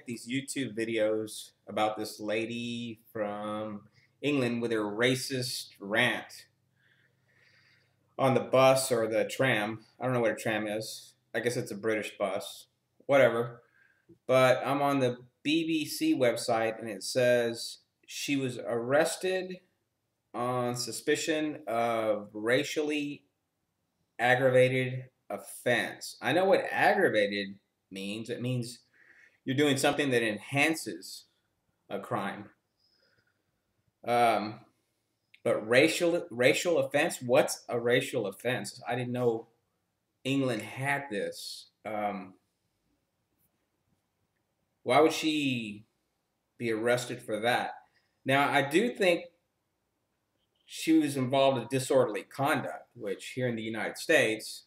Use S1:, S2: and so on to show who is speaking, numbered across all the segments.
S1: these YouTube videos about this lady from England with her racist rant on the bus or the tram. I don't know what a tram is. I guess it's a British bus. Whatever. But I'm on the BBC website and it says she was arrested on suspicion of racially aggravated offense. I know what aggravated means. It means you're doing something that enhances a crime. But racial offense. What's a racial offense? I didn't know England had this. Why would she be arrested for that? Now, I do think she was involved in disorderly conduct, which here in the United States,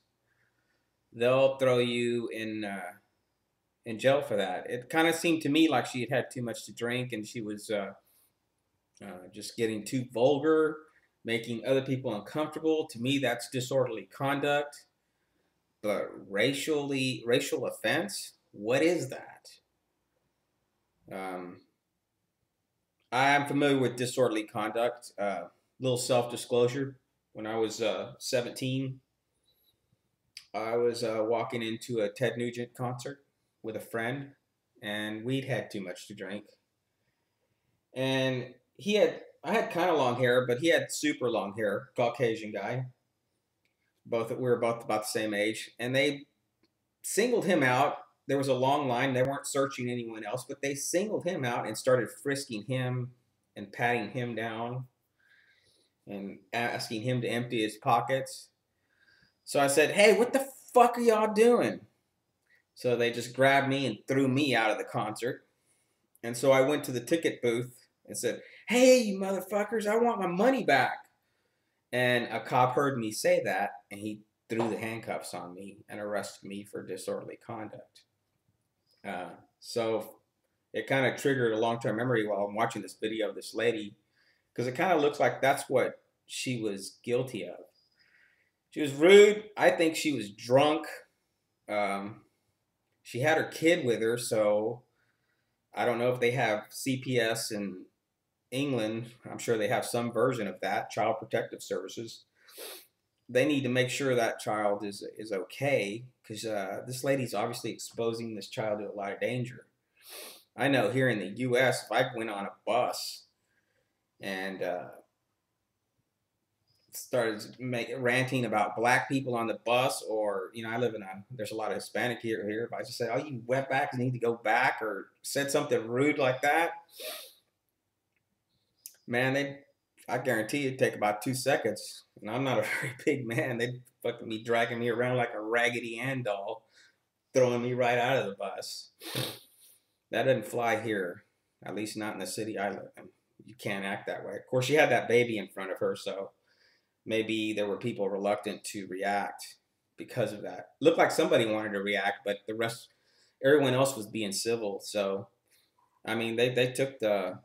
S1: they'll throw you in jail for that. It kind of seemed to me like she had too much to drink and she was just getting too vulgar, making other people uncomfortable. To me, that's disorderly conduct. But racial offense, what is that? I'm familiar with disorderly conduct. Little self-disclosure. When I was 17, I was walking into a Ted Nugent concert with a friend, and we'd had too much to drink. And I had kind of long hair, but he had super long hair, Caucasian guy. We were both about the same age, and they singled him out. There was a long line. They weren't searching anyone else, but they singled him out and started frisking him and patting him down and asking him to empty his pockets. So I said, "Hey, what the fuck are y'all doing?" So they just grabbed me and threw me out of the concert. And so I went to the ticket booth and said, "Hey, you motherfuckers, I want my money back." And a cop heard me say that, and he threw the handcuffs on me and arrested me for disorderly conduct. So it kind of triggered a long-term memory while I'm watching this video of this lady, because it kind of looks like that's what she was guilty of. She was rude. I think she was drunk. She had her kid with her, so I don't know if they have CPS in England. I'm sure they have some version of that, Child Protective Services. They need to make sure that child is okay, because this lady's obviously exposing this child to a lot of danger. I know here in the U.S., if I went on a bus and started ranting about black people on the bus, or there's a lot of Hispanic here. If I just said, "Oh, you wetbacks need to go back," or said something rude like that, man, I guarantee it'd take about 2 seconds. And I'm not a very big man. They'd fucking be dragging me around like a Raggedy Ann doll, throwing me right out of the bus. That doesn't fly here, at least not in the city I live in. You can't act that way. Of course, she had that baby in front of her, so maybe there were people reluctant to react because of that. Looked like somebody wanted to react, but everyone else was being civil. So, I mean, they took the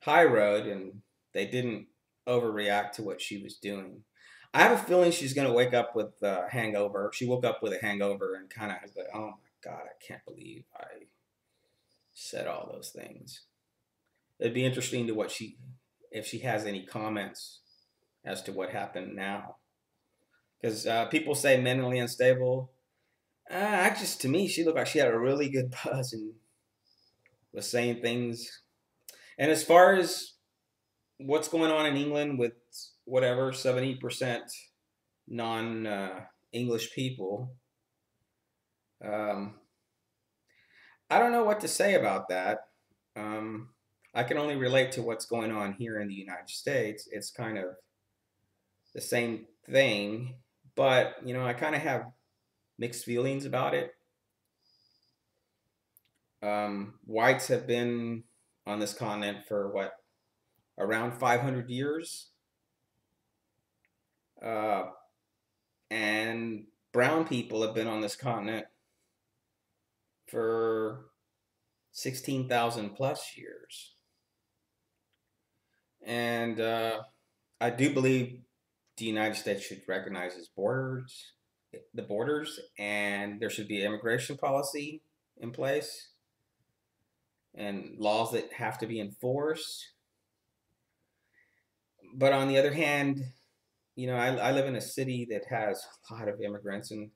S1: high road and they didn't overreact to what she was doing. I have a feeling she's going to wake up with a hangover. She woke up with a hangover and kind of was like, "Oh my God, I can't believe I said all those things." It'd be interesting to if she has any comments as to what happened now. Because people say mentally unstable. To me, she looked like she had a really good buzz and was saying things. And as far as what's going on in England with whatever 70% non-English people, I don't know what to say about that. I can only relate to what's going on here in the United States. It's kind of the same thing, but I kind of have mixed feelings about it. Whites have been on this continent for around 500 years, and brown people have been on this continent for 16,000 plus years. And I do believe the United States should recognize the borders, and there should be an immigration policy in place and laws that have to be enforced. But on the other hand, I live in a city that has a lot of immigrants, and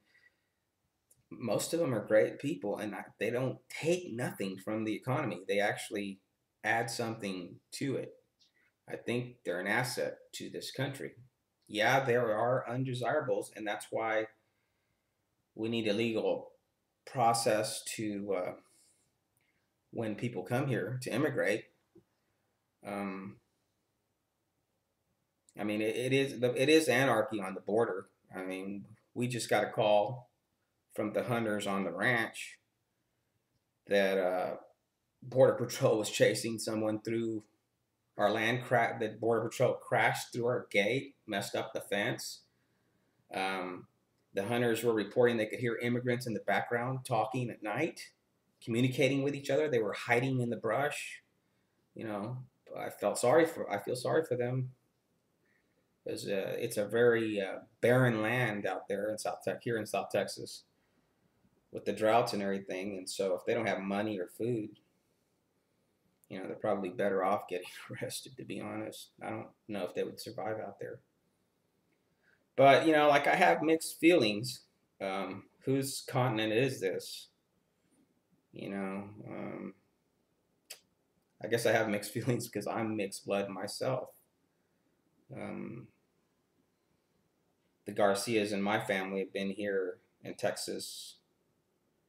S1: most of them are great people, and they don't take nothing from the economy. They actually add something to it. I think they're an asset to this country. Yeah, there are undesirables, and that's why we need a legal process to when people come here to immigrate. Um, I mean, it is anarchy on the border. I mean, we just got a call from the hunters on the ranch that Border Patrol was chasing someone through our land. That Border Patrol crashed through our gate, messed up the fence. Um, the hunters were reporting they could hear immigrants in the background talking at night, communicating with each other. They were hiding in the brush. You know, I feel sorry for them because it's a very barren land out there in here in South Texas with the droughts and everything. And so if they don't have money or food, they're probably better off getting arrested, to be honest. I don't know if they would survive out there. But, like, I have mixed feelings. Whose continent is this? I guess I have mixed feelings because I'm mixed blood myself. Um, the Garcias in my family have been here in Texas,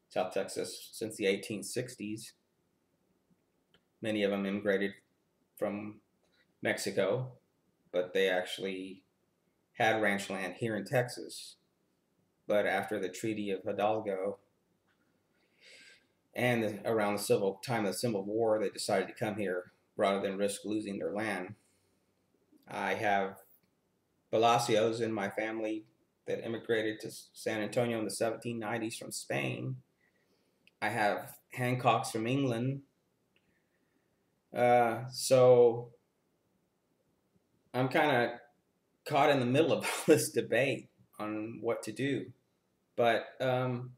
S1: South Texas, since the 1860s. Many of them immigrated from Mexico, but they actually had ranch land here in Texas. But after the Treaty of Hidalgo and around the time of the Civil War, they decided to come here rather than risk losing their land. I have Palacios in my family that immigrated to San Antonio in the 1790s from Spain. I have Hancocks from England. So I'm kind of caught in the middle of all this debate on what to do. But some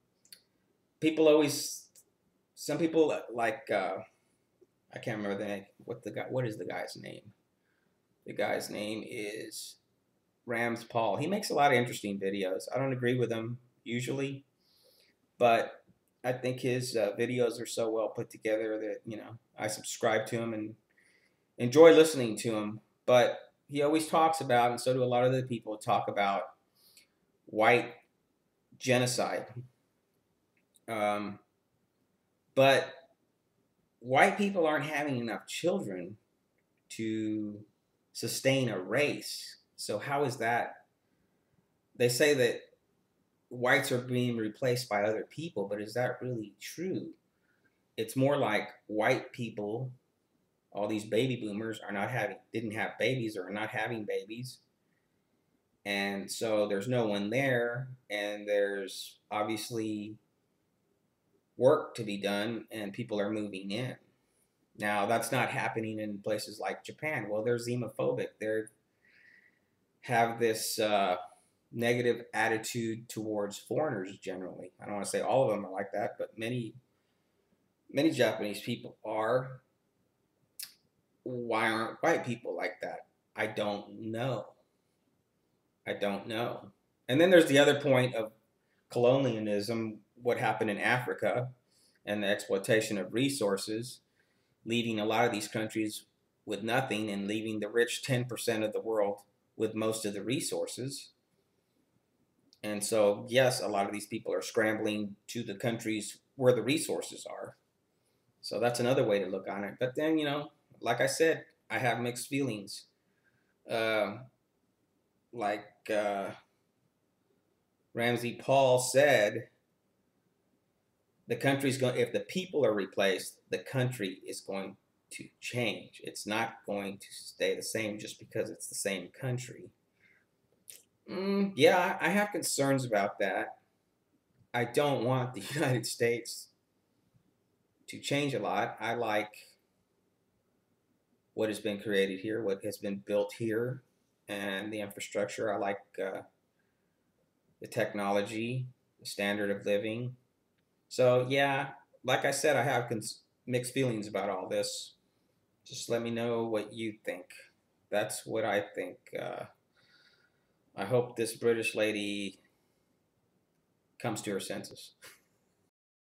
S1: people like, I can't remember the name. What is the guy's name? The guy's name is Rams Paul. He makes a lot of interesting videos. I don't agree with him usually, but I think his videos are so well put together that, I subscribe to him and enjoy listening to him. But he always talks about, and so do a lot of the people, talk about white genocide. But white people aren't having enough children to sustain a race. So how is that? They say that whites are being replaced by other people, but is that really true? It's more like white people, all these baby boomers didn't have babies or are not having babies. And so there's no one there, and there's obviously work to be done, and people are moving in. Now, that's not happening in places like Japan. Well, they're xenophobic. They have this negative attitude towards foreigners generally. I don't want to say all of them are like that, but many Japanese people are. Why aren't white people like that? I don't know. And then there's the other point of colonialism, what happened in Africa and the exploitation of resources, leaving a lot of these countries with nothing and leaving the rich 10% of the world with most of the resources. And so, yes, a lot of these people are scrambling to the countries where the resources are. So that's another way to look on it. But then, like I said, I have mixed feelings. Like Ramsey Paul said, if the people are replaced, the country is going to change. It's not going to stay the same just because it's the same country. Yeah, I have concerns about that. I don't want the United States to change a lot. I like what has been created here, what has been built here, and the infrastructure. I like the technology, the standard of living. So, yeah, like I said, I have mixed feelings about all this. Just let me know what you think. That's what I think. I hope this British lady comes to her senses.